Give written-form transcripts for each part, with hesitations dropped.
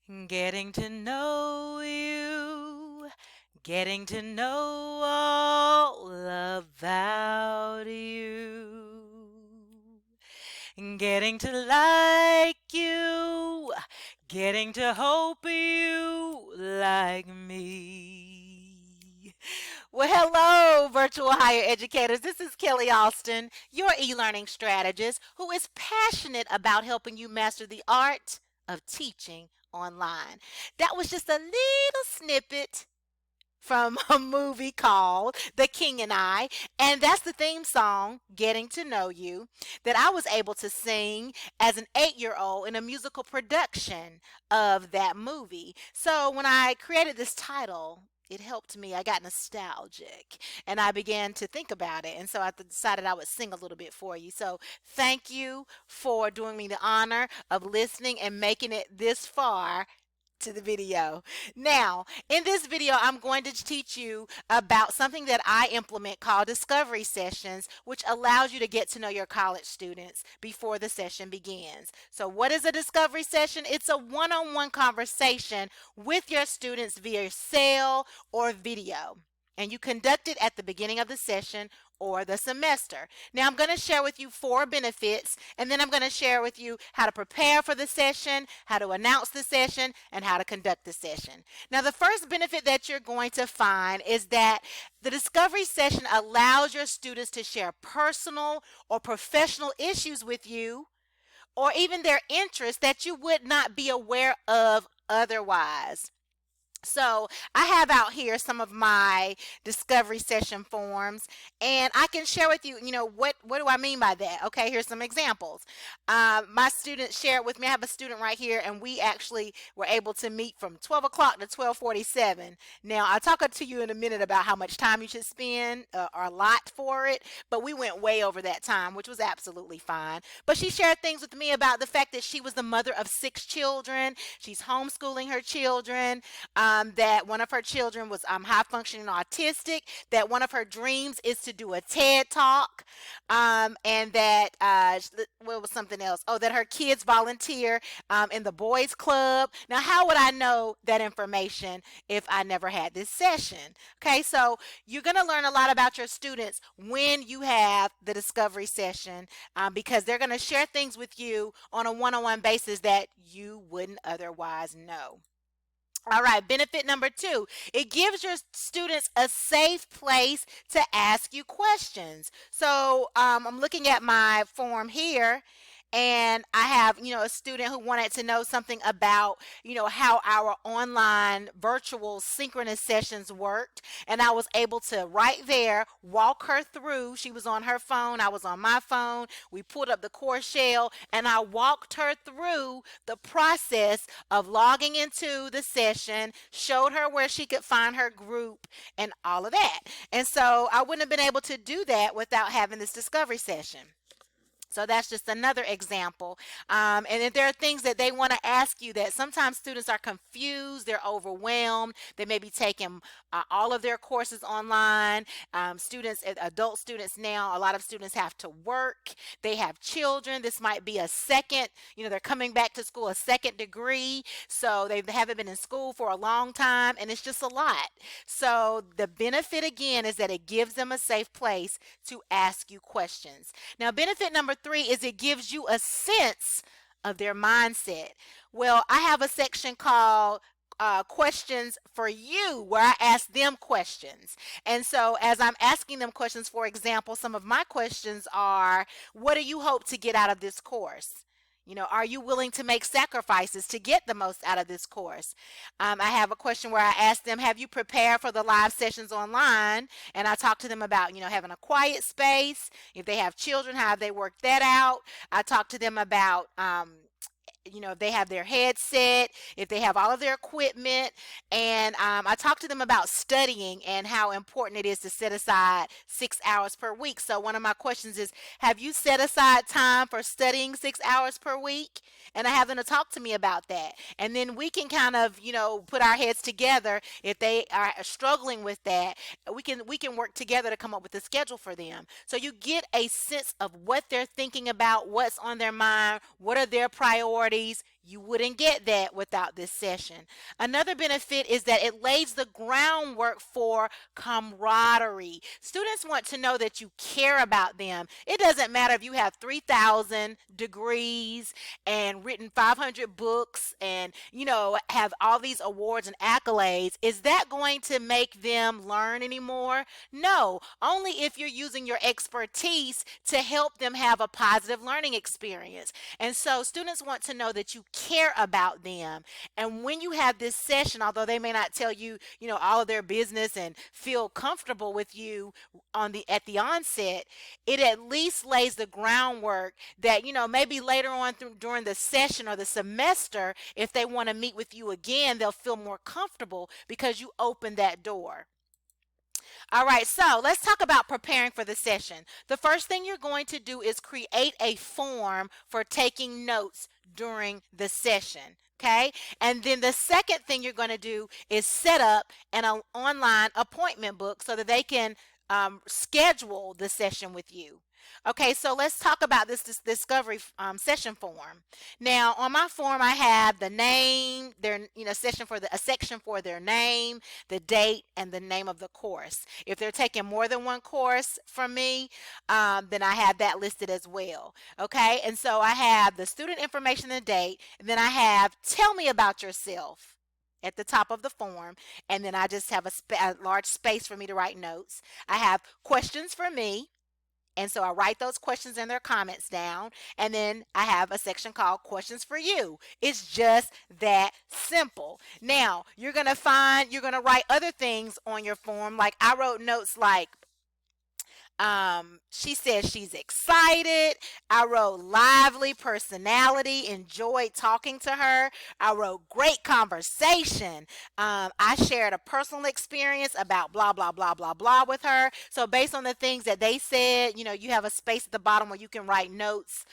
Getting to know you, getting to know all about you, getting to like you, getting to hope you like me. Well, hello, virtual higher educators. This is Kelly Alston, your e-learning strategist who is passionate about helping you master the art of teaching online. That was just a little snippet from a movie called The King and I, and that's the theme song, Getting to Know You, that I was able to sing as an 8-year-old in a musical production of that movie. So when I created this title, it helped me. I got nostalgic and I began to think about it. And so I decided I would sing a little bit for you. So thank you for doing me the honor of listening and making it this far to the video. Now, in this video, I'm going to teach you about something that I implement called discovery sessions, which allows you to get to know your college students before the session begins. So what is a discovery session? It's a one-on-one conversation with your students via cell or video. And you conduct it at the beginning of the session or the semester. Now I'm going to share with you 4 benefits, and then I'm going to share with you how to prepare for the session, how to announce the session, and how to conduct the session. Now the first benefit that you're going to find is that the discovery session allows your students to share personal or professional issues with you, or even their interests that you would not be aware of otherwise. So I have out here some of my discovery session forms, and I can share with you, what do I mean by that? Okay, here's some examples. My students shared with me. I have a student right here, and we actually were able to meet from 12 o'clock to 12:47. Now I'll talk to you in a minute about how much time you should spend or allot for it, but we went way over that time, which was absolutely fine. But she shared things with me about the fact that she was the mother of 6 children. She's homeschooling her children. That one of her children was high functioning autistic, that one of her dreams is to do a TED talk, and that what was something else? Oh, that her kids volunteer in the boys club. Now, how would I know that information if I never had this session? Okay, so you're going to learn a lot about your students when you have the discovery session, because they're going to share things with you on a one-on-one basis that you wouldn't otherwise know. All right, benefit number 2, it gives your students a safe place to ask you questions. So I'm looking at my form here, and I have, a student who wanted to know something about, how our online virtual synchronous sessions worked. And I was able to right there walk her through. She was on her phone, I was on my phone. We pulled up the course shell, and I walked her through the process of logging into the session, showed her where she could find her group and all of that. And so I wouldn't have been able to do that without having this discovery session. So that's just another example. And if there are things that they want to ask you, that sometimes students are confused, they're overwhelmed, they may be taking all of their courses online. Adult students now, a lot of students have to work, they have children. This might be a second, they're coming back to school, a second degree. So they haven't been in school for a long time, and it's just a lot. So the benefit again is that it gives them a safe place to ask you questions. Now, benefit number 3 is it gives you a sense of their mindset. Well, I have a section called questions for you, where I ask them questions. And so as I'm asking them questions, for example, some of my questions are, what do you hope to get out of this course? Are you willing to make sacrifices to get the most out of this course? I have a question where I ask them, have you prepared for the live sessions online? And I talk to them about, having a quiet space. If they have children, how have they worked that out? I talk to them about, if they have their headset, if they have all of their equipment. And I talk to them about studying and how important it is to set aside 6 hours per week. So one of my questions is, have you set aside time for studying 6 hours per week? And I have them to talk to me about that. And then we can kind of, put our heads together. If they are struggling with that, we can work together to come up with a schedule for them. So you get a sense of what they're thinking about, what's on their mind, what are their priorities. You wouldn't get that without this session. Another benefit is that it lays the groundwork for camaraderie. Students want to know that you care about them. It doesn't matter if you have 3,000 degrees and written 500 books and, have all these awards and accolades. Is that going to make them learn anymore? No, only if you're using your expertise to help them have a positive learning experience. And so students want to know that you care about them. And when you have this session, although they may not tell you, all of their business and feel comfortable with you at the onset, it at least lays the groundwork that, maybe later on during the session or the semester, if they want to meet with you again, they'll feel more comfortable because you opened that door. All right, so let's talk about preparing for the session. The first thing you're going to do is create a form for taking notes during the session. Okay, and then the second thing you're going to do is set up an online appointment book so that they can schedule the session with you. Okay, so let's talk about this discovery session form. Now, on my form, I have the name, their a section for their name, the date, and the name of the course. If they're taking more than one course from me, then I have that listed as well. Okay, and so I have the student information and the date, and then I have tell me about yourself at the top of the form, and then I just have a large space for me to write notes. I have questions for me, and so I write those questions and their comments down. And then I have a section called questions for you. It's just that simple. Now, you're going to write other things on your form. Like I wrote notes like, she says she's excited. I wrote lively personality, enjoyed talking to her. I wrote great conversation. I shared a personal experience about blah, blah, blah, blah, blah with her. So based on the things that they said, you have a space at the bottom where you can write notes,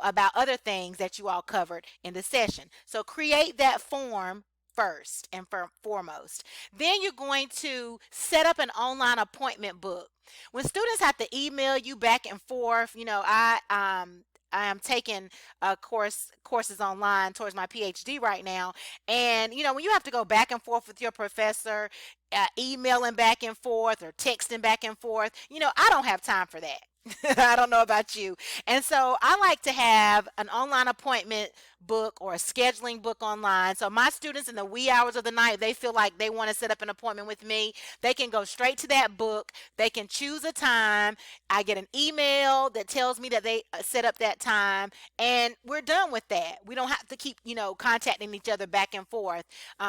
about other things that you all covered in the session. So create that form first and foremost. Then you're going to set up an online appointment book. When students have to email you back and forth, I am taking courses online towards my PhD right now, and when you have to go back and forth with your professor, emailing back and forth or texting back and forth, I don't have time for that. I don't know about you. And so I like to have an online appointment book or a scheduling book online. So my students in the wee hours of the night, if they feel like they want to set up an appointment with me, they can go straight to that book. They can choose a time. I get an email that tells me that they set up that time, and we're done with that. We don't have to keep, contacting each other back and forth,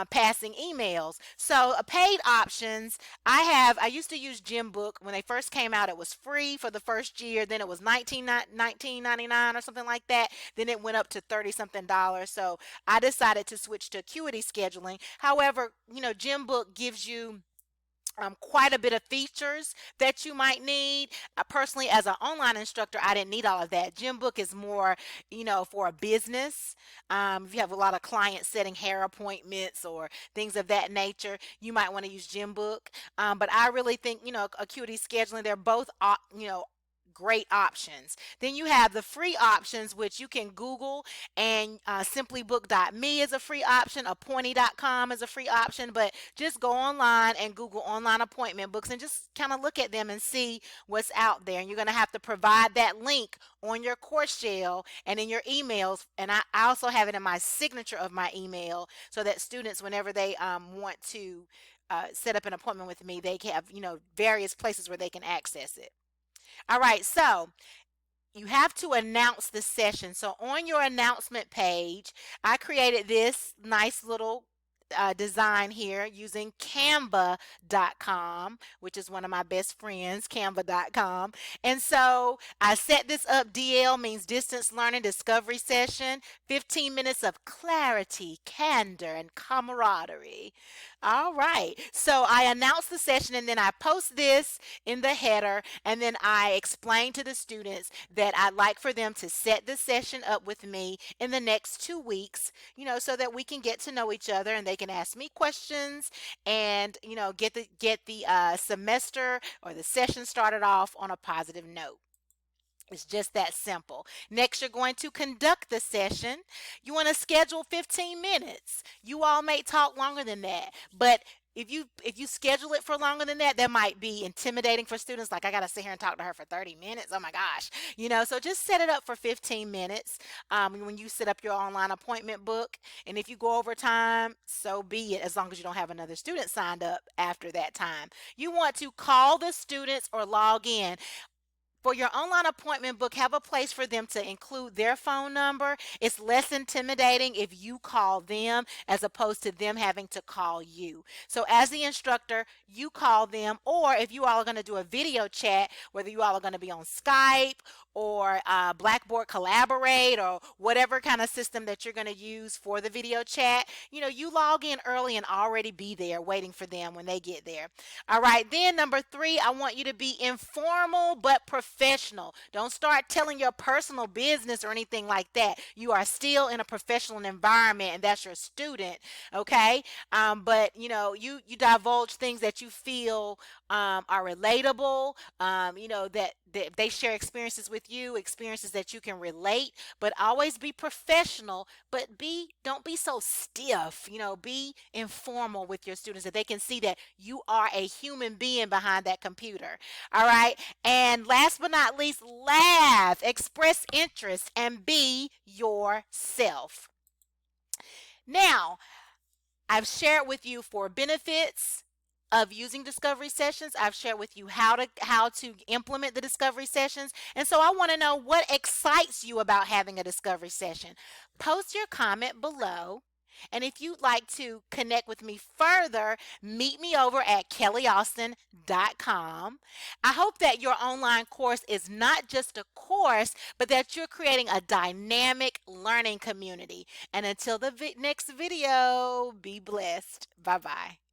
passing emails. So paid options, I used to use Gymbook. When they first came out, it was free for the first year. Then it was $19.99 or something like that. Then it went up to 30 something dollars. So I decided to switch to Acuity scheduling. However, Gymbook gives you quite a bit of features that you might need. Personally, as an online instructor, I didn't need all of that. Gymbook is more, for a business. If you have a lot of clients setting hair appointments or things of that nature, you might want to use Gymbook. But I really think, Acuity scheduling, they're both, great options. Then you have the free options, which you can Google, and simplybook.me is a free option, appointee.com is a free option, but just go online and Google online appointment books and just kind of look at them and see what's out there. And you're going to have to provide that link on your course shell and in your emails. And I also have it in my signature of my email so that students, whenever they want to set up an appointment with me, they have, various places where they can access it. All right, so you have to announce the session. So on your announcement page, I created this nice little design here using canva.com, which is one of my best friends, canva.com. And so I set this up. DL means distance learning discovery session, 15 minutes of clarity, candor, and camaraderie. All right, so I announce the session, and then I post this in the header, and then I explain to the students that I'd like for them to set the session up with me in the next 2 weeks, so that we can get to know each other and they can ask me questions and, get the semester or the session started off on a positive note. It's just that simple. Next, you're going to conduct the session. You want to schedule 15 minutes. You all may talk longer than that, but if you schedule it for longer than that, that might be intimidating for students. Like, I got to sit here and talk to her for 30 minutes. Oh my gosh. So just set it up for 15 minutes when you set up your online appointment book. And if you go over time, so be it, as long as you don't have another student signed up after that time. You want to call the students or log in. For your online appointment book, have a place for them to include their phone number. It's less intimidating if you call them as opposed to them having to call you. So as the instructor, you call them, or if you all are going to do a video chat, whether you all are going to be on Skype or Blackboard Collaborate or whatever kind of system that you're going to use for the video chat, you log in early and already be there waiting for them when they get there. All right, then number 3, I want you to be informal but professional. Don't start telling your personal business or anything like that. You are still in a professional environment, and that's your student, okay? But you divulge things that you feel are relatable. That they share experiences with you, experiences that you can relate. But always be professional. But don't be so stiff. Be informal with your students that they can see that you are a human being behind that computer. All right. And last but not least, laugh, express interest, and be yourself. Now, I've shared with you 4 benefits of using discovery sessions. I've shared with you how to implement the discovery sessions. And so I want to know what excites you about having a discovery session. Post your comment below. And if you'd like to connect with me further, meet me over at kellyaustin.com. I hope that your online course is not just a course, but that you're creating a dynamic learning community. And until the next video, be blessed. Bye-bye.